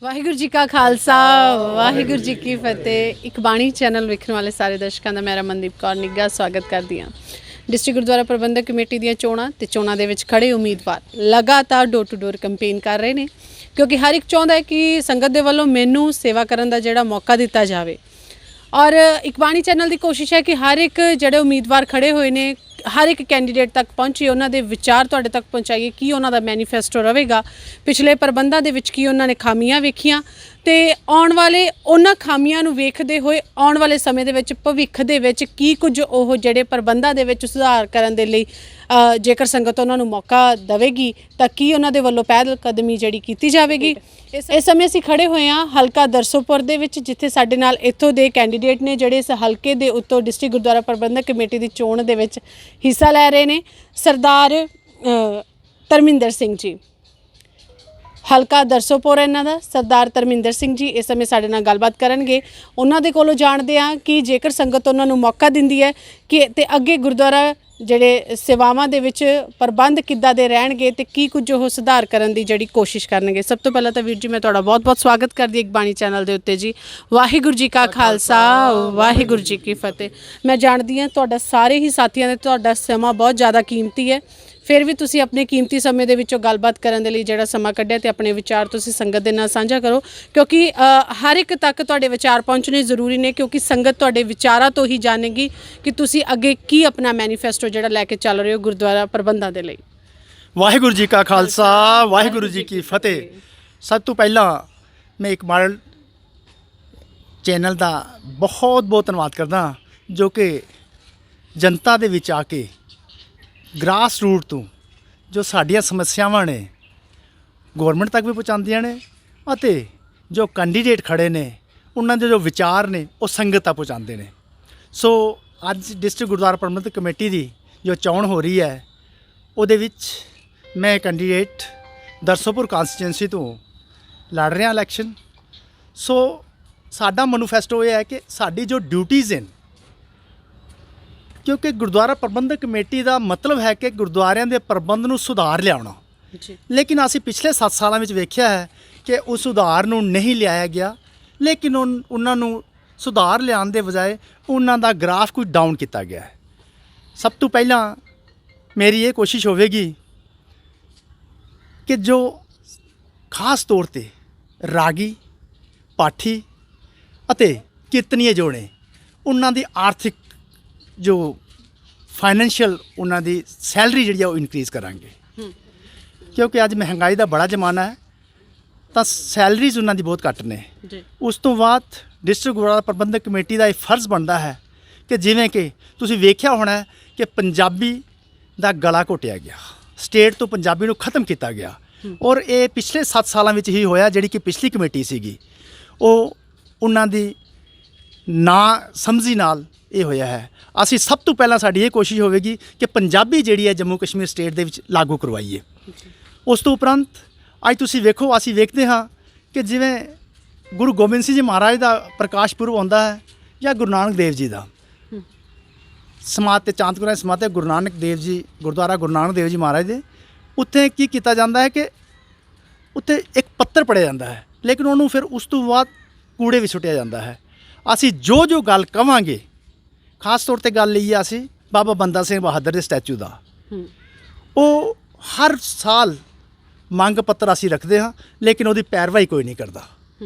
ਵਾਹਿਗੁਰੂ ਜੀ ਕਾ ਖਾਲਸਾ ਵਾਹਿਗੁਰੂ ਜੀ ਕੀ ਫਤਿਹ। ਇੱਕ ਬਾਣੀ ਚੈਨਲ ਵੇਖਣ ਵਾਲੇ ਸਾਰੇ ਦਰਸ਼ਕਾਂ ਦਾ ਮੈਂ ਰਮਨਦੀਪ ਕੌਰ ਨਿੱਘਾ ਸਵਾਗਤ ਕਰਦੀ ਹਾਂ। ਡਿਸਟ੍ਰਿਕਟ ਗੁਰਦੁਆਰਾ ਪ੍ਰਬੰਧਕ ਕਮੇਟੀ ਦੀਆਂ ਚੋਣਾਂ ਤੇ ਚੋਣਾਂ ਦੇ ਵਿੱਚ ਖੜੇ ਉਮੀਦਵਾਰ ਲਗਾਤਾਰ ਡੋਰ ਟੂ ਡੋਰ ਕੰਪੇਨ ਕਰ ਰਹੇ ਨੇ, ਕਿਉਂਕਿ ਹਰ ਇੱਕ ਚਾਹੁੰਦਾ ਹੈ ਕਿ ਸੰਗਤ ਦੇ ਵੱਲੋਂ ਮੈਨੂੰ ਸੇਵਾ ਕਰਨ ਦਾ ਜਿਹੜਾ ਮੌਕਾ ਦਿੱਤਾ ਜਾਵੇ। ਔਰ ਇੱਕ ਬਾਣੀ ਚੈਨਲ ਦੀ ਕੋਸ਼ਿਸ਼ ਹੈ ਕਿ ਹਰ ਇੱਕ ਜਿਹੜੇ ਉਮੀਦਵਾਰ ਖੜੇ ਹੋਏ ਨੇ, ਹਰ ਇੱਕ ਕੈਂਡੀਡੇਟ ਤੱਕ ਪਹੁੰਚੀਏ, ਉਹਨਾਂ ਦੇ ਵਿਚਾਰ ਤੁਹਾਡੇ ਤੱਕ ਪਹੁੰਚਾਈਏ, ਕੀ ਉਹਨਾਂ ਦਾ ਮੈਨੀਫੈਸਟੋ ਰਹੇਗਾ, ਪਿਛਲੇ ਪ੍ਰਬੰਧਾਂ ਦੇ ਵਿੱਚ ਕੀ ਉਹਨਾਂ ਨੇ ਖਾਮੀਆਂ ਵੇਖੀਆਂ ਤੇ ਆਉਣ ਵਾਲੇ ਉਹਨਾਂ ਖਾਮੀਆਂ ਨੂੰ ਵੇਖਦੇ ਹੋਏ ਆਉਣ ਵਾਲੇ ਸਮੇਂ ਦੇ ਵਿੱਚ ਭਵਿੱਖ ਦੇ ਵਿੱਚ ਕੀ ਕੁਝ ਉਹ ਜਿਹੜੇ ਪ੍ਰਬੰਧਾਂ ਦੇ ਵਿੱਚ ਸੁਧਾਰ ਕਰਨ ਦੇ ਲਈ ਜੇਕਰ ਸੰਗਤ ਉਹਨਾਂ ਨੂੰ ਮੌਕਾ ਦੇਵੇਗੀ ਤਾਂ ਕੀ ਉਹਨਾਂ ਦੇ ਵੱਲੋਂ ਪਹਿਲ ਕਦਮੀ ਜਿਹੜੀ ਕੀਤੀ ਜਾਵੇਗੀ। ਇਸ ਸਮੇਂ ਅਸੀਂ ਖੜੇ ਹੋਏ ਹਾਂ ਹਲਕਾ ਦਰਸੋਪੁਰ ਦੇ ਵਿੱਚ, ਜਿੱਥੇ ਸਾਡੇ ਨਾਲ ਇੱਥੋਂ ਦੇ ਕੈਂਡੀਡੇਟ ਨੇ ਜਿਹੜੇ ਇਸ ਹਲਕੇ ਦੇ ਉੱਤੋਂ ਡਿਸਟ੍ਰਿਕਟ ਗੁਰਦੁਆਰਾ ਪ੍ਰਬੰਧਕ ਕਮੇਟੀ ਦੀ ਚੋਣ ਦੇ ਵਿੱਚ ਹਿੱਸਾ ਲੈ ਰਹੇ ਨੇ। ਸਰਦਾਰ ਧਰਮਿੰਦਰ ਸਿੰਘ ਜੀ, ਹਲਕਾ ਦਰਸੋਪੁਰ ਇਹਨਾਂ ਦਾ, ਸਰਦਾਰ ਧਰਮਿੰਦਰ ਸਿੰਘ ਜੀ ਇਸ ਸਮੇਂ ਸਾਡੇ ਨਾਲ ਗੱਲਬਾਤ ਕਰਨਗੇ। ਉਹਨਾਂ ਦੇ ਕੋਲੋਂ ਜਾਣਦੇ ਹਾਂ ਕਿ ਜੇਕਰ ਸੰਗਤ ਉਹਨਾਂ ਨੂੰ ਮੌਕਾ ਦਿੰਦੀ ਹੈ ਕਿ ਤੇ ਅੱਗੇ ਗੁਰਦੁਆਰਾ ਜਿਹੜੇ ਸੇਵਾਵਾਂ ਦੇ ਵਿੱਚ ਪ੍ਰਬੰਧ ਕਿੱਦਾਂ ਦੇ ਰਹਿਣਗੇ ਤੇ ਕੀ ਕੁਝ ਉਹ ਸੁਧਾਰ ਕਰਨ ਦੀ ਜਿਹੜੀ ਕੋਸ਼ਿਸ਼ ਕਰਨਗੇ। ਸਭ ਤੋਂ ਪਹਿਲਾਂ ਤਾਂ ਵੀਰ ਜੀ ਮੈਂ ਤੁਹਾਡਾ ਬਹੁਤ-ਬਹੁਤ ਸਵਾਗਤ ਕਰਦੀ ਇੱਕ ਬਾਣੀ ਚੈਨਲ ਦੇ ਉੱਤੇ ਜੀ। ਵਾਹਿਗੁਰੂ ਜੀ ਕਾ ਖਾਲਸਾ ਵਾਹਿਗੁਰੂ ਜੀ ਕੀ ਫਤਿਹ। ਮੈਂ ਜਾਣਦੀ ਹਾਂ ਤੁਹਾਡਾ ਸਾਰੇ ਹੀ ਸਾਥੀਆਂ ਦੇ ਤੁਹਾਡਾ ਸਮਾਂ ਬਹੁਤ ਜ਼ਿਆਦਾ ਕੀਮਤੀ ਹੈ, ਫਿਰ ਵੀ ਤੁਸੀਂ ਆਪਣੇ ਕੀਮਤੀ ਸਮੇਂ ਦੇ ਵਿੱਚੋਂ ਗੱਲਬਾਤ ਕਰਨ ਦੇ ਲਈ ਜਿਹੜਾ ਸਮਾਂ ਕੱਢਿਆ ਤੇ ਆਪਣੇ ਵਿਚਾਰ ਤੁਸੀਂ ਸੰਗਤ ਦੇ ਨਾਲ ਸਾਂਝਾ ਕਰੋ, ਕਿਉਂਕਿ ਹਰ ਇੱਕ ਤੱਕ ਤੁਹਾਡੇ ਵਿਚਾਰ ਪਹੁੰਚਣੇ ਜ਼ਰੂਰੀ ਨੇ, ਕਿਉਂਕਿ ਸੰਗਤ ਤੁਹਾਡੇ ਵਿਚਾਰਾਂ ਤੋਂ ਹੀ ਜਾਣੇਗੀ ਕਿ ਤੁਸੀਂ ਅੱਗੇ ਕੀ ਆਪਣਾ ਮੈਨੀਫੈਸਟੋ ਜਿਹੜਾ ਲੈ ਕੇ ਚੱਲ ਰਹੇ ਹੋ ਗੁਰਦੁਆਰਾ ਪ੍ਰਬੰਧਾਂ ਦੇ ਲਈ। ਵਾਹਿਗੁਰੂ ਜੀ ਕਾ ਖਾਲਸਾ ਵਾਹਿਗੁਰੂ ਜੀ ਕੀ ਫਤਿਹ। ਸਭ ਤੋਂ ਪਹਿਲਾਂ ਮੈਂ ਇੱਕ ਵਾਰ ਚੈਨਲ ਦਾ ਬਹੁਤ ਬਹੁਤ ਧੰਨਵਾਦ ਕਰਦਾ, ਜੋ ਕਿ ਜਨਤਾ ਦੇ ਵਿੱਚ ਆ ਕੇ ਗ੍ਰਾਸ ਰੂਟ ਤੋਂ ਜੋ ਸਾਡੀਆਂ ਸਮੱਸਿਆਵਾਂ ਨੇ ਗੌਰਮੈਂਟ ਤੱਕ ਵੀ ਪਹੁੰਚਾਉਂਦੀਆਂ ਨੇ ਅਤੇ ਜੋ ਕੈਂਡੀਡੇਟ ਖੜੇ ਨੇ ਉਹਨਾਂ ਦੇ ਜੋ ਵਿਚਾਰ ਨੇ ਉਹ ਸੰਗਤ ਤੱਕ ਪਹੁੰਚਾਉਂਦੇ ਨੇ। ਸੋ ਅੱਜ ਡਿਸਟ੍ਰਿਕਟ ਗੁਰਦੁਆਰਾ ਪ੍ਰਬੰਧਕ ਕਮੇਟੀ ਦੀ ਜੋ ਚੋਣ ਹੋ ਰਹੀ ਹੈ ਉਹਦੇ ਵਿੱਚ ਮੈਂ ਕੈਂਡੀਡੇਟ ਦਰਸੋਪੁਰ ਕਾਂਸਟੀਚੁਐਂਸੀ ਤੋਂ ਲੜ ਰਿਹਾ ਇਲੈਕਸ਼ਨ। ਸੋ ਸਾਡਾ ਮੈਨੀਫੈਸਟੋ ਇਹ ਹੈ ਕਿ ਸਾਡੀ ਜੋ ਡਿਊਟੀਜ਼ ਹਨ, ਕਿਉਂਕਿ ਗੁਰਦੁਆਰਾ ਪ੍ਰਬੰਧਕ ਕਮੇਟੀ ਦਾ ਮਤਲਬ ਹੈ ਕਿ ਗੁਰਦੁਆਰਿਆਂ ਦੇ ਪ੍ਰਬੰਧ ਨੂੰ ਸੁਧਾਰ ਲਿਆਉਣਾ, ਲੇਕਿਨ ਅਸੀਂ ਪਿਛਲੇ 7 ਸਾਲਾਂ ਵਿੱਚ ਵੇਖਿਆ ਹੈ ਕਿ ਉਸ ਸੁਧਾਰ ਨੂੰ ਨਹੀਂ ਲਿਆਇਆ ਗਿਆ, ਲੇਕਿਨ ਉਹਨਾਂ ਨੂੰ ਸੁਧਾਰ ਲਿਆਉਣ ਦੇ ਬਜਾਏ ਉਹਨਾਂ ਦਾ ਗ੍ਰਾਫ ਕੁਝ ਡਾਊਨ ਕੀਤਾ ਗਿਆ ਹੈ। ਸਭ ਤੋਂ ਪਹਿਲਾਂ ਮੇਰੀ ਇਹ ਕੋਸ਼ਿਸ਼ ਹੋਵੇਗੀ ਕਿ ਜੋ ਖਾਸ ਤੌਰ 'ਤੇ ਰਾਗੀ, ਪਾਠੀ ਅਤੇ ਕੀਰਤਨੀਏ ਜੋ ਨੇ ਉਹਨਾਂ ਦੀ ਆਰਥਿਕ ਜੋ ਫਾਈਨੈਂਸ਼ੀਅਲ ਉਹਨਾਂ ਦੀ ਸੈਲਰੀ ਜਿਹੜੀ ਆ ਉਹ ਇਨਕਰੀਜ਼ ਕਰਾਂਗੇ, ਕਿਉਂਕਿ ਅੱਜ ਮਹਿੰਗਾਈ ਦਾ ਬੜਾ ਜ਼ਮਾਨਾ ਹੈ ਤਾਂ ਸੈਲਰੀਜ਼ ਉਹਨਾਂ ਦੀ ਬਹੁਤ ਘੱਟ ਨੇ। ਉਸ ਤੋਂ ਬਾਅਦ ਡਿਸਟ੍ਰਿਕਟ ਗੁਰਦੁਆਰਾ ਪ੍ਰਬੰਧਕ ਕਮੇਟੀ ਦਾ ਇਹ ਫਰਜ਼ ਬਣਦਾ ਹੈ ਕਿ ਜਿਵੇਂ ਕਿ ਤੁਸੀਂ ਵੇਖਿਆ ਹੋਣਾ ਕਿ ਪੰਜਾਬੀ ਦਾ ਗਲਾ ਘੋਟਿਆ ਗਿਆ, ਸਟੇਟ ਤੋਂ ਪੰਜਾਬੀ ਨੂੰ ਖਤਮ ਕੀਤਾ ਗਿਆ, ਔਰ ਇਹ ਪਿਛਲੇ 7 ਸਾਲਾਂ ਵਿੱਚ ਹੀ ਹੋਇਆ। ਜਿਹੜੀ ਕਿ ਪਿਛਲੀ ਕਮੇਟੀ ਸੀਗੀ ਉਹ ਉਹਨਾਂ ਦੀ ਨਾ ਸਮਝੀ ਨਾਲ ਇਹ ਹੋਇਆ ਹੈ। ਅਸੀਂ ਸਭ ਤੋਂ ਪਹਿਲਾਂ ਸਾਡੀ ਇਹ ਕੋਸ਼ਿਸ਼ ਹੋਵੇਗੀ ਕਿ ਪੰਜਾਬੀ ਜਿਹੜੀ ਹੈ ਜੰਮੂ ਕਸ਼ਮੀਰ ਸਟੇਟ ਦੇ ਵਿੱਚ ਲਾਗੂ ਕਰਵਾਈਏ। ਉਸ ਤੋਂ ਉਪਰੰਤ ਅੱਜ ਤੁਸੀਂ ਵੇਖੋ, ਅਸੀਂ ਵੇਖਦੇ ਹਾਂ ਕਿ ਜਿਵੇਂ ਗੁਰੂ ਗੋਬਿੰਦ ਸਿੰਘ ਜੀ ਮਹਾਰਾਜ ਦਾ ਪ੍ਰਕਾਸ਼ ਪੁਰਬ ਆਉਂਦਾ ਹੈ ਜਾਂ ਗੁਰੂ ਨਾਨਕ ਦੇਵ ਜੀ ਦਾ ਸਮਾਧ ਤੇ ਚਾਂਦਪੁਰਾ ਸਮਾਧ ਤੇ ਗੁਰੂ ਨਾਨਕ ਦੇਵ ਜੀ ਗੁਰਦੁਆਰਾ ਗੁਰੂ ਨਾਨਕ ਦੇਵ ਜੀ ਮਹਾਰਾਜ ਦੇ ਉੱਥੇ ਕੀ ਕੀਤਾ ਜਾਂਦਾ ਹੈ ਕਿ ਉੱਥੇ ਇੱਕ ਪੱਤਰ ਪੜ੍ਹਿਆ ਜਾਂਦਾ ਹੈ, ਲੇਕਿਨ ਉਹਨੂੰ ਫਿਰ ਉਸ ਤੋਂ ਬਾਅਦ ਕੂੜੇ ਵਿੱਚ ਸੁੱਟਿਆ ਜਾਂਦਾ ਹੈ। ਅਸੀਂ ਜੋ ਗੱਲ ਕਵਾਂਗੇ, ਖਾਸ ਤੌਰ 'ਤੇ ਗੱਲ ਲਈ ਅਸੀਂ ਬਾਬਾ ਬੰਦਾ ਸਿੰਘ ਬਹਾਦਰ ਦੇ ਸਟੈਚੂ ਦਾ, ਉਹ ਹਰ ਸਾਲ ਮੰਗ ਪੱਤਰ ਅਸੀਂ ਰੱਖਦੇ ਹਾਂ, ਲੇਕਿਨ ਉਹਦੀ ਪੈਰਵਾਈ ਕੋਈ ਨਹੀਂ ਕਰਦਾ।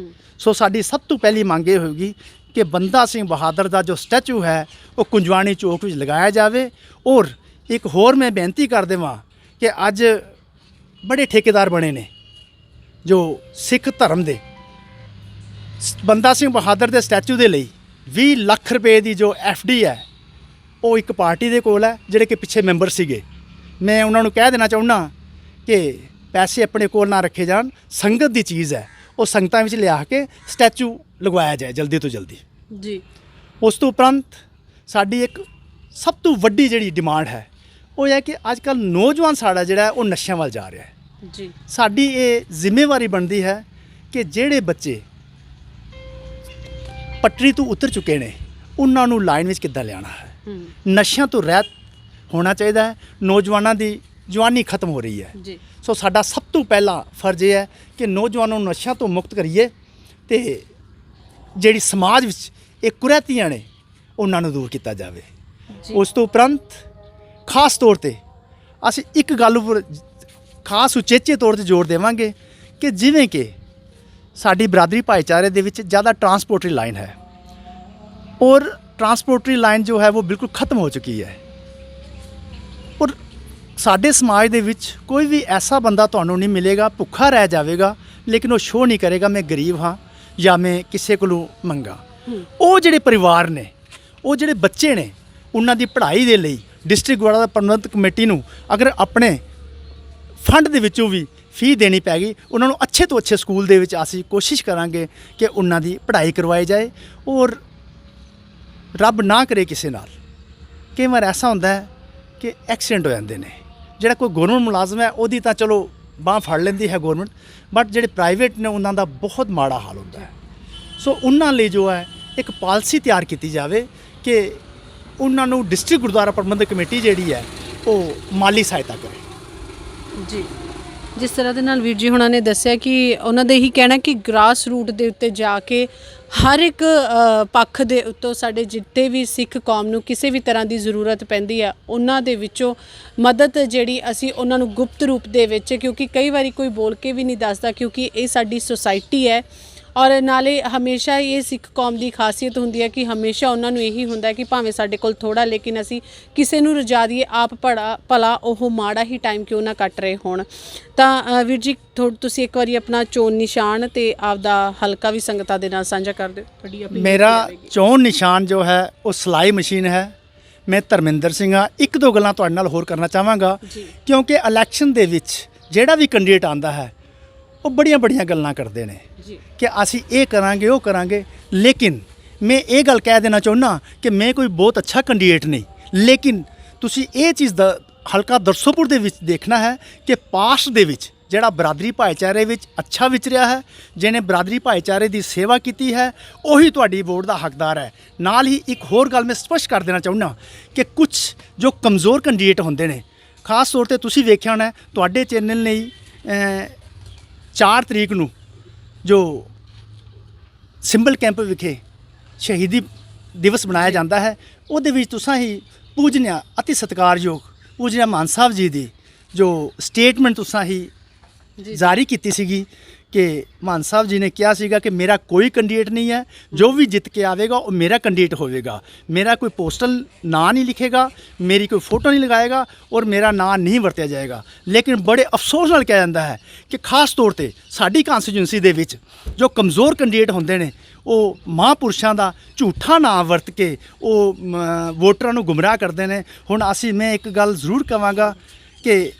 ਸੋ ਸਾਡੀ ਸਭ ਤੋਂ ਪਹਿਲੀ ਮੰਗ ਇਹ ਹੋਏਗੀ ਕਿ ਬੰਦਾ ਸਿੰਘ ਬਹਾਦਰ ਦਾ ਜੋ ਸਟੈਚੂ ਹੈ ਉਹ ਕੁੰਜਵਾਣੀ ਚੌਕ ਵਿੱਚ ਲਗਾਇਆ ਜਾਵੇ। ਔਰ ਇੱਕ ਹੋਰ ਮੈਂ ਬੇਨਤੀ ਕਰ ਦੇਵਾਂ ਕਿ ਅੱਜ ਬੜੇ ਠੇਕੇਦਾਰ ਬਣੇ ਨੇ ਜੋ ਸਿੱਖ ਧਰਮ ਦੇ ਬੰਦਾ ਸਿੰਘ ਬਹਾਦਰ ਦੇ ਸਟੈਚੂ ਦੇ ਲਈ 20 ਲੱਖ ਰੁਪਏ ਦੀ ਜੋ FD ਹੈ ਉਹ ਇੱਕ ਪਾਰਟੀ ਦੇ ਕੋਲ ਹੈ, ਜਿਹੜੇ ਕਿ ਪਿੱਛੇ ਮੈਂਬਰ ਸੀਗੇ। ਮੈਂ ਉਹਨਾਂ ਨੂੰ ਕਹਿ ਦੇਣਾ ਚਾਹੁੰਦਾ ਕਿ ਪੈਸੇ ਆਪਣੇ ਕੋਲ ਨਾ ਰੱਖੇ ਜਾਣ, ਸੰਗਤ ਦੀ ਚੀਜ਼ ਹੈ, ਉਹ ਸੰਗਤਾਂ ਵਿੱਚ ਲਿਆ ਕੇ ਸਟੈਚੂ ਲਗਵਾਇਆ ਜਾਏ ਜਲਦੀ ਤੋਂ ਜਲਦੀ ਜੀ। ਉਸ ਤੋਂ ਉਪਰੰਤ ਸਾਡੀ ਇੱਕ ਸਭ ਤੋਂ ਵੱਡੀ ਜਿਹੜੀ ਡਿਮਾਂਡ ਹੈ ਉਹ ਹੈ ਕਿ ਅੱਜ ਕੱਲ੍ਹ ਨੌਜਵਾਨ ਸਾਡਾ ਜਿਹੜਾ ਉਹ ਨਸ਼ਿਆਂ ਵੱਲ ਜਾ ਰਿਹਾ ਹੈ ਜੀ। ਸਾਡੀ ਇਹ ਜ਼ਿੰਮੇਵਾਰੀ ਬਣਦੀ ਹੈ ਕਿ ਜਿਹੜੇ ਬੱਚੇ ਪਟੜੀ ਤੋਂ ਉਤਰ ਚੁੱਕੇ ਨੇ ਉਹਨਾਂ ਨੂੰ ਲਾਈਨ ਵਿੱਚ ਕਿੱਦਾਂ ਲਿਆਉਣਾ ਹੈ। ਨਸ਼ਿਆਂ ਤੋਂ ਰਹਿਤ ਹੋਣਾ ਚਾਹੀਦਾ ਹੈ। ਨੌਜਵਾਨਾਂ ਦੀ ਜਵਾਨੀ ਖਤਮ ਹੋ ਰਹੀ ਹੈ ਜੀ। ਸੋ ਸਾਡਾ ਸਭ ਤੋਂ ਪਹਿਲਾ ਫਰਜ਼ ਇਹ ਹੈ ਕਿ ਨੌਜਵਾਨਾਂ ਨੂੰ ਨਸ਼ਿਆਂ ਤੋਂ ਮੁਕਤ ਕਰੀਏ ਤੇ ਜਿਹੜੀ ਸਮਾਜ ਵਿੱਚ ਇਹ ਕੁਰੀਤੀਆਂ ਨੇ ਉਹਨਾਂ ਨੂੰ ਦੂਰ ਕੀਤਾ ਜਾਵੇ। ਉਸ ਤੋਂ ਉਪਰੰਤ ਖਾਸ ਤੌਰ ਤੇ ਅਸੀਂ ਇੱਕ ਗੱਲ ਉੱਪਰ ਖਾਸ ਉਚੇਚੇ ਤੌਰ ਤੇ ਜ਼ੋਰ ਦੇਵਾਂਗੇ ਕਿ ਜਿਵੇਂ ਕਿ ਸਾਡੀ ਬਰਾਦਰੀ ਭਾਈਚਾਰੇ ਦੇ ਵਿੱਚ ज़्यादा ट्रांसपोर्टरी लाइन है और ट्रांसपोर्टरी लाइन जो है वो बिल्कुल ख़त्म हो चुकी है और ਸਾਡੇ ਸਮਾਜ ਦੇ ਵਿੱਚ ਕੋਈ ਵੀ ਐਸਾ ਬੰਦਾ ਤੁਹਾਨੂੰ ਨਹੀਂ ਮਿਲੇਗਾ ਭੁੱਖਾ ਰਹਿ ਜਾਵੇਗਾ ਲੇਕਿਨ ਉਹ ਸ਼ੋਅ ਨਹੀਂ ਕਰੇਗਾ ਮੈਂ ਗਰੀਬ ਹਾਂ ਜਾਂ ਮੈਂ ਕਿਸੇ ਕੋਲੋਂ ਮੰਗਾ। ਉਹ ਜਿਹੜੇ ਪਰਿਵਾਰ ਨੇ ਉਹ ਜਿਹੜੇ ਬੱਚੇ ਨੇ ਉਹਨਾਂ ਦੀ ਪੜ੍ਹਾਈ ਦੇ ਲਈ ਡਿਸਟ੍ਰਿਕਟ ਗੁਰਦੁਆਰਾ ਪ੍ਰਬੰਧਕ ਕਮੇਟੀ ਨੂੰ ਅਗਰ ਆਪਣੇ ਫੰਡ ਦੇ ਵਿੱਚੋਂ ਵੀ ਫੀ ਦੇਣੀ ਪੈ ਗਈ ਉਹਨਾਂ ਨੂੰ ਅੱਛੇ ਤੋਂ ਅੱਛੇ ਸਕੂਲ ਦੇ ਵਿੱਚ ਅਸੀਂ ਕੋਸ਼ਿਸ਼ ਕਰਾਂਗੇ ਕਿ ਉਹਨਾਂ ਦੀ ਪੜ੍ਹਾਈ ਕਰਵਾਈ ਜਾਏ। ਔਰ ਰੱਬ ਨਾ ਕਰੇ ਕਿਸੇ ਨਾਲ ਕਈ ਵਾਰ ਐਸਾ ਹੁੰਦਾ ਹੈ ਕਿ ਐਕਸੀਡੈਂਟ ਹੋ ਜਾਂਦੇ ਨੇ। ਜਿਹੜਾ ਕੋਈ ਗੌਰਮੈਂਟ ਮੁਲਾਜ਼ਮ ਹੈ ਉਹਦੀ ਤਾਂ ਚਲੋ ਬਾਂਹ ਫੜ ਲੈਂਦੀ ਹੈ ਗੌਰਮੈਂਟ, ਬਟ ਜਿਹੜੇ ਪ੍ਰਾਈਵੇਟ ਨੇ ਉਹਨਾਂ ਦਾ ਬਹੁਤ ਮਾੜਾ ਹਾਲ ਹੁੰਦਾ ਹੈ। ਸੋ ਉਹਨਾਂ ਲਈ ਜੋ ਹੈ ਇੱਕ ਪਾਲਿਸੀ ਤਿਆਰ ਕੀਤੀ ਜਾਵੇ ਕਿ ਉਹਨਾਂ ਨੂੰ ਡਿਸਟ੍ਰਿਕਟ ਗੁਰਦੁਆਰਾ ਪ੍ਰਬੰਧਕ ਕਮੇਟੀ ਜਿਹੜੀ ਹੈ ਉਹ ਮਾਲੀ ਸਹਾਇਤਾ ਕਰੇ। ਜੀ, ਜਿਸ ਤਰ੍ਹਾਂ ਦੇ ਨਾਲ ਵੀਰ ਜੀ ਹੁਣਾਂ ਨੇ ਦੱਸਿਆ ਕਿ ਉਹਨਾਂ ਦੇ ਇਹੀ ਕਹਿਣਾ ਕਿ ਗ੍ਰਾਸ ਰੂਟ ਦੇ ਉੱਤੇ ਜਾ ਕੇ ਹਰ ਇੱਕ ਪੱਖ ਦੇ ਉੱਤੋਂ ਸਾਡੇ ਜਿੱਤੇ ਵੀ ਸਿੱਖ ਕੌਮ ਨੂੰ ਕਿਸੇ ਵੀ ਤਰ੍ਹਾਂ ਦੀ ਜ਼ਰੂਰਤ ਪੈਂਦੀ ਆ ਉਹਨਾਂ ਦੇ ਵਿੱਚੋਂ ਮਦਦ ਜਿਹੜੀ ਅਸੀਂ ਉਹਨਾਂ ਨੂੰ ਗੁਪਤ ਰੂਪ ਦੇ ਵਿੱਚ, ਕਿਉਂਕਿ ਕਈ ਵਾਰੀ ਕੋਈ ਬੋਲ ਕੇ ਵੀ ਨਹੀਂ ਦੱਸਦਾ ਕਿਉਂਕਿ ਇਹ ਸਾਡੀ ਸੁਸਾਇਟੀ ਹੈ ਔਰ ਨਾਲੇ ਹਮੇਸ਼ਾ ਇਹ ਸਿੱਖ ਕੌਮ ਦੀ ਖਾਸੀਅਤ ਹੁੰਦੀ ਹੈ ਕਿ ਹਮੇਸ਼ਾ ਉਹਨਾਂ ਨੂੰ ਇਹੀ ਹੁੰਦਾ ਕਿ ਭਾਵੇਂ ਸਾਡੇ ਕੋਲ ਥੋੜਾ ਲੇਕਿਨ ਅਸੀਂ ਕਿਸੇ ਨੂੰ ਰਜਾ ਦਈਏ ਆਪ ਭਲਾ ਉਹ ਮਾੜਾ ਹੀ ਟਾਈਮ ਕਿਉਂ ਨਾ ਕੱਟ ਰਹੇ ਹੋਣ। ਤਾਂ ਵੀਰ ਜੀ ਤੁਸੀਂ ਇੱਕ ਵਾਰੀ ਆਪਣਾ ਚੋਣ ਨਿਸ਼ਾਨ ਤੇ ਆਪਦਾ ਹਲਕਾ ਵੀ ਸੰਗਤਾਂ ਦੇ ਨਾਲ ਸਾਂਝਾ ਕਰ ਦਿਓ। ਤੁਹਾਡੀ ਆਪਣੀ ਮੇਰਾ ਚੋਣ ਨਿਸ਼ਾਨ ਜੋ ਹੈ ਉਹ ਸਿਲਾਈ ਮਸ਼ੀਨ ਹੈ। ਮੈਂ ਧਰਮਿੰਦਰ ਸਿੰਘ ਹਾਂ। ਇੱਕ ਦੋ ਗੱਲਾਂ ਤੁਹਾਡੇ ਨਾਲ ਹੋਰ ਕਰਨਾ ਚਾਹਾਂਗਾ ਕਿਉਂਕਿ ਇਲੈਕਸ਼ਨ ਦੇ ਵਿੱਚ ਜਿਹੜਾ ਵੀ ਕੈਂਡੀਡੇਟ ਆਉਂਦਾ ਹੈ ਉਹ ਬੜੀਆਂ ਗੱਲਾਂ ਕਰਦੇ ਨੇ ਕਿ ਅਸੀਂ ਇਹ ਕਰਾਂਗੇ ਉਹ ਕਰਾਂਗੇ, ਲੇਕਿਨ ਮੈਂ ਇਹ ਗੱਲ ਕਹਿ ਦੇਣਾ ਚਾਹੁੰਦਾ ਕਿ ਮੈਂ ਕੋਈ ਬਹੁਤ ਅੱਛਾ ਕੈਂਡੀਡੇਟ ਨਹੀਂ, ਲੇਕਿਨ ਤੁਸੀਂ ਇਹ ਚੀਜ਼ ਦਾ ਹਲਕਾ ਦਰਸੋਪੁਰ ਦੇ ਵਿੱਚ ਦੇਖਣਾ ਹੈ ਕਿ ਪਾਸਟ ਦੇ ਵਿੱਚ ਜਿਹੜਾ ਬਰਾਦਰੀ ਭਾਈਚਾਰੇ ਵਿੱਚ ਅੱਛਾ ਵਿਚਰਿਆ ਹੈ, ਜਿਹਨੇ ਬਰਾਦਰੀ ਭਾਈਚਾਰੇ ਦੀ ਸੇਵਾ ਕੀਤੀ ਹੈ, ਉਹੀ ਤੁਹਾਡੀ ਵੋਟ ਦਾ ਹੱਕਦਾਰ ਹੈ। ਨਾਲ ਹੀ ਇੱਕ ਹੋਰ ਗੱਲ ਮੈਂ ਸਪਸ਼ਟ ਕਰ ਦੇਣਾ ਚਾਹੁੰਦਾ ਕਿ ਕੁਝ ਜੋ ਕਮਜ਼ੋਰ ਕੈਂਡੀਡੇਟ ਹੁੰਦੇ ਨੇ, ਖਾਸ ਤੌਰ ਤੇ ਤੁਸੀਂ ਵੇਖਿਆ ਹੋਣਾ ਤੁਹਾਡੇ ਚੈਨਲ ਨੇ 4 ਤਰੀਕ ਨੂੰ ਜੋ ਸਿੰਬਲ ਕੈਂਪ ਵਿਖੇ ਸ਼ਹੀਦੀ ਦਿਵਸ ਮਨਾਇਆ ਜਾਂਦਾ ਹੈ, ਉਹਦੇ ਵਿੱਚ ਤੁਸੀਂ ਹੀ ਪੂਜਨੀਆ ਅਤੀ ਸਤਿਕਾਰਯੋਗ ਪੂਜਨੀਆ ਮਾਨ ਸਾਹਿਬ ਜੀ ਦੀ ਜੋ ਸਟੇਟਮੈਂਟ ਤੁਸੀਂ ਹੀ ਜਾਰੀ ਕੀਤੀ ਸੀਗੀ ਕਿ ਮਾਨ ਸਾਹਿਬ ਜੀ ਨੇ ਕਿਹਾ ਸੀਗਾ ਕਿ ਮੇਰਾ ਕੋਈ ਕੈਂਡੀਡੇਟ ਨਹੀਂ ਹੈ, ਜੋ ਵੀ ਜਿੱਤ ਕੇ ਆਵੇਗਾ ਉਹ ਮੇਰਾ ਕੈਂਡੀਡੇਟ ਹੋਵੇਗਾ, ਮੇਰਾ ਕੋਈ ਪੋਸਟਲ ਨਾਂ ਨਹੀਂ ਲਿਖੇਗਾ, ਮੇਰੀ ਕੋਈ ਫੋਟੋ ਨਹੀਂ ਲਗਾਏਗਾ ਔਰ ਮੇਰਾ ਨਾਂ ਨਹੀਂ ਵਰਤਿਆ ਜਾਏਗਾ। ਲੇਕਿਨ ਬੜੇ ਅਫਸੋਸ ਨਾਲ ਕਿਹਾ ਜਾਂਦਾ ਹੈ ਕਿ ਖਾਸ ਤੌਰ ਤੇ ਸਾਡੀ ਕਾਂਸਟੀਚੁਐਂਸੀ ਦੇ ਵਿੱਚ ਜੋ ਕਮਜ਼ੋਰ ਕੈਂਡੀਡੇਟ ਹੁੰਦੇ ਨੇ ਉਹ ਮਹਾਂਪੁਰਸ਼ਾਂ ਦਾ ਝੂਠਾ ਨਾਂ ਵਰਤ ਕੇ ਉਹ ਵੋਟਰਾਂ ਨੂੰ ਗੁੰਮਰਾਹ ਕਰਦੇ ਨੇ। ਹੁਣ ਮੈਂ ਇੱਕ ਗੱਲ ਜ਼ਰੂਰ ਕਹਾਂਗਾ ਕਿ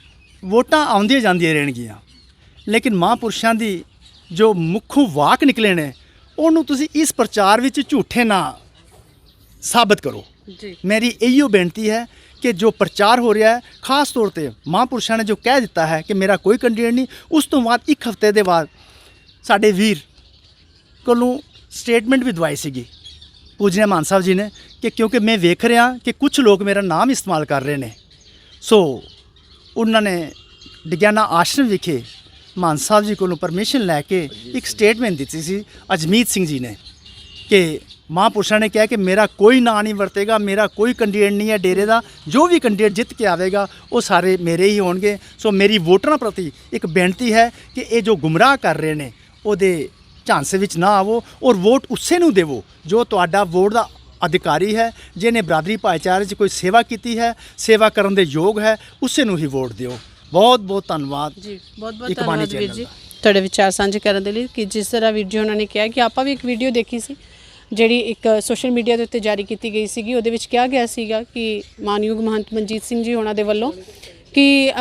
ਵੋਟਾਂ ਆਉਂਦੀਆਂ ਜਾਂਦੀਆਂ ਰਹਿਣਗੀਆਂ, ਲੇਕਿਨ ਮਹਾਂਪੁਰਸ਼ਾਂ ਦੀ ਜੋ ਮੁੱਖੋਂ ਵਾਕ ਨਿਕਲੇ ਨੇ ਉਹਨੂੰ ਤੁਸੀਂ ਇਸ ਪ੍ਰਚਾਰ ਵਿੱਚ ਝੂਠੇ ਨਾ ਸਾਬਤ ਕਰੋ। ਮੇਰੀ ਇਹੀਓ ਬੇਨਤੀ ਹੈ ਕਿ ਜੋ ਪ੍ਰਚਾਰ ਹੋ ਰਿਹਾ ਹੈ, ਖਾਸ ਤੌਰ ਤੇ ਮਹਾਂਪੁਰਸ਼ਾਂ ਨੇ ਜੋ ਕਹਿ ਦਿੱਤਾ ਹੈ ਕਿ ਮੇਰਾ ਕੋਈ ਕੈਂਡੀਡੇਟ ਨਹੀਂ, ਉਸ ਤੋਂ ਬਾਅਦ ਇੱਕ ਹਫ਼ਤੇ ਦੇ ਬਾਅਦ ਸਾਡੇ ਵੀਰ ਕੋਲੋਂ ਸਟੇਟਮੈਂਟ ਵੀ ਦਵਾਈ ਸੀਗੀ ਪੂਜਨੀਆ ਮਾਨ ਸਾਹਿਬ ਜੀ ਨੇ ਕਿ ਕਿਉਂਕਿ ਮੈਂ ਵੇਖ ਰਿਹਾ ਕਿ ਕੁਝ ਲੋਕ ਮੇਰਾ ਨਾਮ ਇਸਤੇਮਾਲ ਕਰ ਰਹੇ ਨੇ, ਸੋ ਉਹਨਾਂ ਨੇ ਵਿਗਿਆਨਾ ਆਸ਼ਰਮ ਵਿਖੇ ਮਾਨ ਸਾਹਿਬ ਜੀ ਕੋਲੋਂ ਪਰਮਿਸ਼ਨ ਲੈ ਕੇ ਇੱਕ ਸਟੇਟਮੈਂਟ ਦਿੱਤੀ ਸੀ ਅਜਮੀਤ ਸਿੰਘ ਜੀ ਨੇ ਕਿ ਮਹਾਂਪੁਰਸ਼ਾਂ ਨੇ ਕਿਹਾ ਕਿ ਮੇਰਾ ਕੋਈ ਨਾਂ ਨਹੀਂ ਵਰਤੇਗਾ, ਮੇਰਾ ਕੋਈ ਕੈਂਡੀਡੇਟ ਨਹੀਂ ਹੈ ਡੇਰੇ ਦਾ, ਜੋ ਵੀ ਕੈਂਡੀਡੇਟ ਜਿੱਤ ਕੇ ਆਵੇਗਾ ਉਹ ਸਾਰੇ ਮੇਰੇ ਹੀ ਹੋਣਗੇ। ਸੋ ਮੇਰੀ ਵੋਟਰਾਂ ਪ੍ਰਤੀ ਇੱਕ ਬੇਨਤੀ ਹੈ ਕਿ ਇਹ ਜੋ ਗੁੰਮਰਾਹ ਕਰ ਰਹੇ ਨੇ ਉਹਦੇ ਝਾਂਸੇ ਵਿੱਚ ਨਾ ਆਵੋ ਔਰ ਵੋਟ ਉਸੇ ਨੂੰ ਦੇਵੋ ਜੋ ਤੁਹਾਡਾ ਵੋਟ ਦਾ ਅਧਿਕਾਰੀ ਹੈ, ਜਿਹਨੇ ਬਰਾਦਰੀ ਭਾਈਚਾਰੇ 'ਚ ਕੋਈ ਸੇਵਾ ਕੀਤੀ ਹੈ, ਸੇਵਾ ਕਰਨ ਦੇ ਯੋਗ ਹੈ, ਉਸੇ ਨੂੰ ਹੀ ਵੋਟ ਦਿਓ। ਬਹੁਤ ਧੰਨਵਾਦ ਜੀ, ਬਹੁਤ ਧੰਨਵਾਦ ਵੀਰ ਜੀ ਤੁਹਾਡੇ ਵਿਚਾਰ ਸਾਂਝੇ ਕਰਨ ਦੇ ਲਈ। ਕਿ ਜਿਸ ਤਰ੍ਹਾਂ ਵੀਰ ਜੀ ਉਹਨਾਂ ਨੇ ਕਿਹਾ ਕਿ ਆਪਾਂ ਵੀ ਇੱਕ ਵੀਡੀਓ ਦੇਖੀ ਸੀ ਜਿਹੜੀ ਇੱਕ ਸੋਸ਼ਲ ਮੀਡੀਆ ਦੇ ਉੱਤੇ ਜਾਰੀ ਕੀਤੀ ਗਈ ਸੀਗੀ, ਉਹਦੇ ਵਿੱਚ ਕਿਹਾ ਗਿਆ ਸੀਗਾ ਕਿ ਮਾਨਯੋਗ ਮਹੰਤ ਮਨਜੀਤ ਸਿੰਘ ਜੀ ਉਹਨਾਂ ਦੇ ਵੱਲੋਂ ਕਿ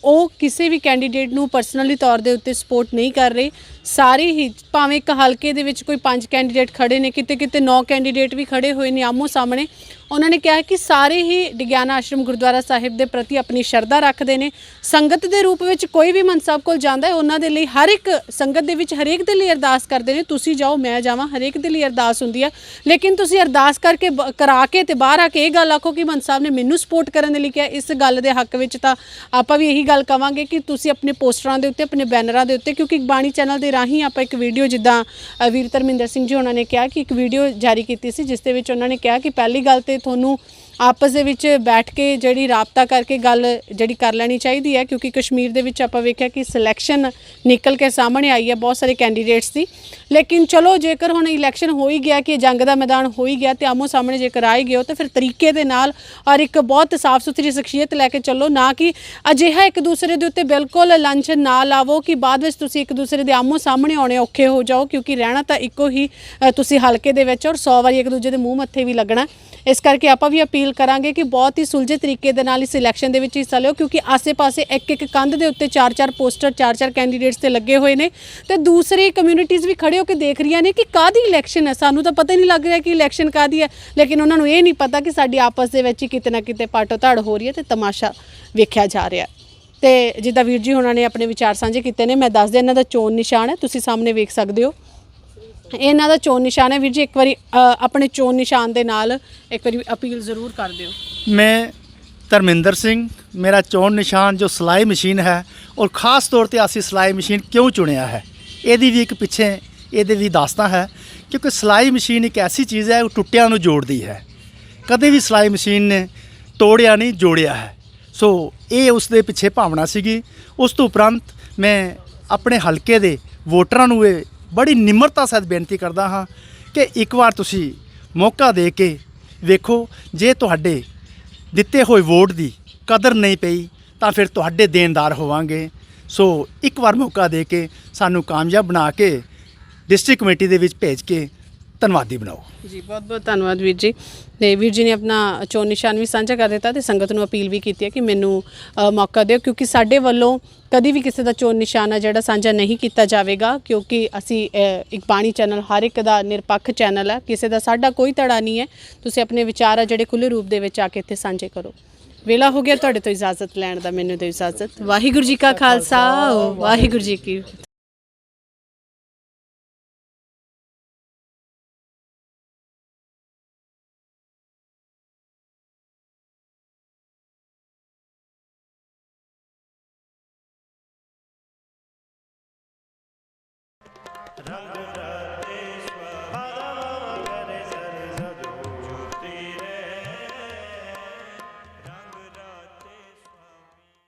ਉਹ ਕਿਸੇ ਵੀ ਕੈਂਡੀਡੇਟ ਨੂੰ ਪਰਸਨਲੀ ਤੌਰ ਦੇ ਉੱਤੇ ਸਪੋਰਟ ਨਹੀਂ ਕਰ ਰਹੇ, ਸਾਰੇ ਹੀ ਭਾਵੇਂ ਇੱਕ ਹਲਕੇ ਦੇ ਵਿੱਚ ਕੋਈ 5 ਕੈਂਡੀਡੇਟ ਖੜੇ ਨੇ, ਕਿਤੇ ਕਿਤੇ 9 ਕੈਂਡੀਡੇਟ ਵੀ ਖੜੇ ਹੋਏ ਨੇ ਆਮੋ ਸਾਹਮਣੇ। ਉਹਨਾਂ ਨੇ ਕਿਹਾ ਕਿ ਸਾਰੇ ਹੀ ਡਿਗਿਆਨਾ ਆਸ਼ਰਮ ਗੁਰਦੁਆਰਾ ਸਾਹਿਬ ਦੇ ਪ੍ਰਤੀ ਆਪਣੀ ਸ਼ਰਧਾ ਰੱਖਦੇ ਨੇ। ਸੰਗਤ ਦੇ ਰੂਪ ਵਿੱਚ ਕੋਈ ਵੀ ਮੰਚ ਸਾਹਿਬ ਕੋਲ ਜਾਂਦਾ ਹੈ, ਉਹਨਾਂ ਦੇ ਲਈ ਹਰ ਇੱਕ ਸੰਗਤ ਦੇ ਵਿੱਚ ਹਰੇਕ ਦੇ ਲਈ ਅਰਦਾਸ ਕਰਦੇ ਨੇ। ਤੁਸੀਂ ਜਾਓ, ਮੈਂ ਜਾਵਾਂ, ਹਰੇਕ ਦੇ ਲਈ ਅਰਦਾਸ ਹੁੰਦੀ ਹੈ। ਲੇਕਿਨ ਤੁਸੀਂ ਅਰਦਾਸ ਕਰਕੇ ਕਰਾ ਕੇ ਤੇ ਬਾਹਰ ਆ ਕੇ ਇਹ ਗੱਲ ਆਖੋ ਕਿ ਮੰਚ ਸਾਹਿਬ ਨੇ ਮੈਨੂੰ ਸਪੋਰਟ ਕਰਨ ਦੇ ਲਈ ਕਿਹਾ। ਇਸ ਗੱਲ ਦੇ ਹੱਕ ਵਿੱਚ ਤਾਂ ਆਪਾਂ ਵੀ ਇਹੀ ਗੱਲ ਕਵਾਂਗੇ ਕਿ ਤੁਸੀਂ ਆਪਣੇ ਪੋਸਟਰਾਂ ਦੇ ਉੱਤੇ, ਆਪਣੇ ਬੈਨਰਾਂ ਦੇ ਉੱਤੇ, ਕਿਉਂਕਿ ਬਾਣੀ ਚੈਨਲ ਦੇ ਰਾਹੀਂ ਆਪਾਂ ਇੱਕ ਵੀਡੀਓ, ਜਿੱਦਾਂ ਵੀਰ ਧਰਮਿੰਦਰ ਸਿੰਘ ਜੀ ਉਹਨਾਂ ਨੇ ਕਿਹਾ ਕਿ ਇੱਕ ਵੀਡੀਓ ਜਾਰੀ ਕੀਤੀ ਸੀ, ਜਿਸ ਦੇ ਵਿੱਚ ਉਹਨਾਂ ਨੇ ਕਿਹਾ ਕਿ ਪਹਿਲੀ ਗੱਲ ਤੇ ਤੁਹਾਨੂੰ ਆਪਸ ਦੇ ਵਿੱਚ ਬੈਠ ਕੇ ਜਿਹੜੀ ਰਾਬਤਾ ਕਰਕੇ ਗੱਲ ਜਿਹੜੀ ਕਰ ਲੈਣੀ ਚਾਹੀਦੀ ਹੈ, ਕਿਉਂਕਿ ਕਸ਼ਮੀਰ ਦੇ ਵਿੱਚ ਆਪਾਂ ਵੇਖਿਆ ਕਿ ਸਿਲੈਕਸ਼ਨ ਨਿਕਲ ਕੇ ਸਾਹਮਣੇ ਆਈ ਹੈ ਬਹੁਤ ਸਾਰੇ ਕੈਂਡੀਡੇਟਸ ਦੀ। ਲੇਕਿਨ ਚਲੋ, ਜੇਕਰ ਹੁਣ ਇਲੈਕਸ਼ਨ ਹੋ ਹੀ ਗਿਆ, ਕਿ ਜੰਗ ਦਾ ਮੈਦਾਨ ਹੋ ਹੀ ਗਿਆ, ਤੇ ਆਮੋ ਸਾਹਮਣੇ ਜੇਕਰ ਆਏ ਗਏ ਹੋ ਤਾਂ ਫਿਰ ਤਰੀਕੇ ਦੇ ਨਾਲ ਔਰ ਇੱਕ ਬਹੁਤ ਸਾਫ਼ ਸੁਥਰੀ ਸ਼ਖਸੀਅਤ ਲੈ ਕੇ ਚੱਲੋ, ਨਾ ਕਿ ਅਜਿਹਾ ਇੱਕ ਦੂਸਰੇ ਦੇ ਉੱਤੇ ਬਿਲਕੁਲ ਲਾਂਛਨ ਨਾ ਲਾਵੋ ਕਿ ਬਾਅਦ ਵਿੱਚ ਤੁਸੀਂ ਇੱਕ ਦੂਸਰੇ ਦੇ ਆਮੋ ਸਾਹਮਣੇ ਆਉਣੇ ਔਖੇ ਹੋ ਜਾਓ, ਕਿਉਂਕਿ ਰਹਿਣਾ ਤਾਂ ਇੱਕੋ ਹੀ ਤੁਸੀਂ ਹਲਕੇ ਦੇ ਵਿੱਚ, ਔਰ 100 ਵਾਰੀ ਇੱਕ ਦੂਜੇ ਦੇ ਮੂੰਹ ਮੱਥੇ ਵੀ ਲੱਗਣਾ। ਇਸ ਕਰਕੇ ਆਪਾਂ ਵੀ ਅਪੀਲ ਕਰਾਂਗੇ ਕਿ ਬਹੁਤ ਹੀ ਸੁਲਝੇ ਤਰੀਕੇ ਦੇ ਨਾਲ ਇਸ ਇਲੈਕਸ਼ਨ ਦੇ ਵਿੱਚ ਹਿੱਸਾ ਲਿਓ, ਕਿਉਂਕਿ ਆਸੇ-ਪਾਸੇ ਇੱਕ ਕੰਧ ਦੇ ਉੱਤੇ 4-4 ਪੋਸਟਰ 4-4 ਕੈਂਡੀਡੇਟਸ ਤੇ ਲੱਗੇ ਹੋਏ ਨੇ, ਤੇ ਦੂਸਰੀ ਕਮਿਊਨਿਟੀਜ਼ ਵੀ ਖੜੇ ਹੋ ਕੇ ਦੇਖ ਰਹੀਆਂ ਨੇ ਕਿ ਕਾਹਦੀ ਇਲੈਕਸ਼ਨ ਹੈ। ਸਾਨੂੰ ਤਾਂ ਪਤਾ ਹੀ ਨਹੀਂ ਲੱਗ ਰਿਹਾ ਕਿ ਇਲੈਕਸ਼ਨ ਕਾਹਦੀ ਹੈ, ਲੇਕਿਨ ਉਹਨਾਂ ਨੂੰ ਇਹ ਨਹੀਂ ਪਤਾ ਕਿ ਸਾਡੀ ਆਪਸ ਦੇ ਵਿੱਚ ਹੀ ਕਿਤੇ ਨਾ ਕਿਤੇ ਪਾਟੋ ਧੜ ਹੋ ਰਹੀ ਹੈ ਤੇ ਤਮਾਸ਼ਾ ਵੇਖਿਆ ਜਾ ਰਿਹਾ। ਤੇ ਜਿੱਦਾਂ ਵੀਰ ਜੀ ਉਹਨਾਂ ਨੇ ਆਪਣੇ ਵਿਚਾਰ ਸਾਂਝੇ ਕੀਤੇ ਨੇ, ਮੈਂ ਦੱਸ ਦਿਆਂ ਇਹਨਾਂ ਦਾ ਚੋਣ ਨਿਸ਼ਾਨ ਹੈ, ਤੁਸੀਂ ਸਾਹਮਣੇ ਵੇਖ ਸਕਦੇ ਹੋ। ਇਹਨਾਂ ਦਾ ਚੋਣ ਨਿਸ਼ਾਨ ਹੈ। ਵੀਰ ਜੀ ਇੱਕ ਵਾਰੀ ਆਪਣੇ ਚੋਣ ਨਿਸ਼ਾਨ ਦੇ ਨਾਲ ਇੱਕ ਵਾਰੀ ਅਪੀਲ ਜ਼ਰੂਰ ਕਰ ਦਿਓ। ਮੈਂ ਧਰਮਿੰਦਰ ਸਿੰਘ, ਮੇਰਾ ਚੋਣ ਨਿਸ਼ਾਨ ਜੋ ਸਿਲਾਈ ਮਸ਼ੀਨ ਹੈ, ਔਰ ख़ास ਤੌਰ ਤੇ ਅਸੀਂ ਸਿਲਾਈ ਮਸ਼ੀਨ ਕਿਉਂ ਚੁਣਿਆ ਹੈ, ਇਹਦੀ ਵੀ ਇੱਕ ਪਿੱਛੇ ਇਹਦੇ ਵੀ ਦਾਸਤਾਨ ਹੈ। ਕਿਉਂਕਿ ਸਿਲਾਈ ਮਸ਼ੀਨ ਇੱਕ ਐਸੀ ਚੀਜ਼ ਹੈ, ਉਹ ਟੁੱਟਿਆਂ ਨੂੰ ਜੋੜਦੀ ਹੈ। ਕਦੇ ਵੀ ਸਿਲਾਈ ਮਸ਼ੀਨ ਨੇ ਤੋੜਿਆ ਨਹੀਂ, ਜੋੜਿਆ ਹੈ। ਸੋ ਇਹ ਉਸ ਦੇ ਪਿੱਛੇ ਭਾਵਨਾ ਸੀਗੀ। ਉਸ ਤੋਂ ਉਪਰੰਤ ਮੈਂ ਆਪਣੇ ਹਲਕੇ ਦੇ ਵੋਟਰਾਂ ਨੂੰ ਇਹ ਬੜੀ ਨਿਮਰਤਾ ਸਹਿਤ ਬੇਨਤੀ ਕਰਦਾ ਹਾਂ ਕਿ ਇੱਕ ਵਾਰ ਤੁਸੀਂ ਮੌਕਾ ਦੇ ਕੇ ਵੇਖੋ। ਜੇ ਤੁਹਾਡੇ ਦਿੱਤੇ ਹੋਏ ਵੋਟ ਦੀ ਕਦਰ ਨਹੀਂ ਪਈ ਤਾਂ ਫਿਰ ਤੁਹਾਡੇ ਦੇਣਦਾਰ ਹੋਵਾਂਗੇ। ਸੋ ਇੱਕ ਵਾਰ ਮੌਕਾ ਦੇ ਕੇ ਸਾਨੂੰ ਕਾਮਯਾਬ ਬਣਾ ਕੇ ਡਿਸਟ੍ਰਿਕਟ ਕਮੇਟੀ ਦੇ ਵਿੱਚ ਭੇਜ ਕੇ ਧੰਨਵਾਦੀ ਬਣਾਓ। ਜੀ ਬਹੁਤ ਬਹੁਤ ਧੰਨਵਾਦ ਵੀਰ ਜੀ। ਤੇ ਵੀਰ ਜੀ ਨੇ ਆਪਣਾ ਚੋਣ ਨਿਸ਼ਾਨ ਵੀ ਸਾਂਝਾ ਕਰ ਦਿੱਤਾ ਤੇ ਸੰਗਤ ਨੂੰ ਅਪੀਲ ਵੀ ਕੀਤੀ ਹੈ ਕਿ ਮੈਨੂੰ ਮੌਕਾ ਦਿਓ, ਕਿਉਂਕਿ ਸਾਡੇ ਵੱਲੋਂ ਕਦੀ ਵੀ ਕਿਸੇ ਦਾ ਚੋਣ ਨਿਸ਼ਾਨ ਹੈ ਜਿਹੜਾ ਸਾਂਝਾ ਨਹੀਂ ਕੀਤਾ ਜਾਵੇਗਾ, ਕਿਉਂਕਿ ਅਸੀਂ ਇੱਕ ਬਾਣੀ ਚੈਨਲ ਹਰ ਇੱਕ ਦਾ ਨਿਰਪੱਖ ਚੈਨਲ ਹੈ, ਕਿਸੇ ਦਾ ਸਾਡਾ ਕੋਈ ਧੜਾ ਨਹੀਂ ਹੈ। ਤੁਸੀਂ ਆਪਣੇ ਵਿਚਾਰ ਆ ਜਿਹੜੇ ਖੁੱਲ੍ਹੇ ਰੂਪ ਦੇ ਵਿੱਚ ਆ ਕੇ ਇੱਥੇ ਸਾਂਝੇ ਕਰੋ। ਵੇਲਾ ਹੋ ਗਿਆ ਤੁਹਾਡੇ ਤੋਂ ਇਜਾਜ਼ਤ ਲੈਣ ਦਾ, ਮੈਨੂੰ ਦਿਓ ਇਜਾਜ਼ਤ। ਵਾਹਿਗੁਰੂ ਜੀ ਕਾ ਖਾਲਸਾ, ਵਾਹਿਗੁਰੂ ਜੀ ਕੀ ਫਤਿਹ। रंग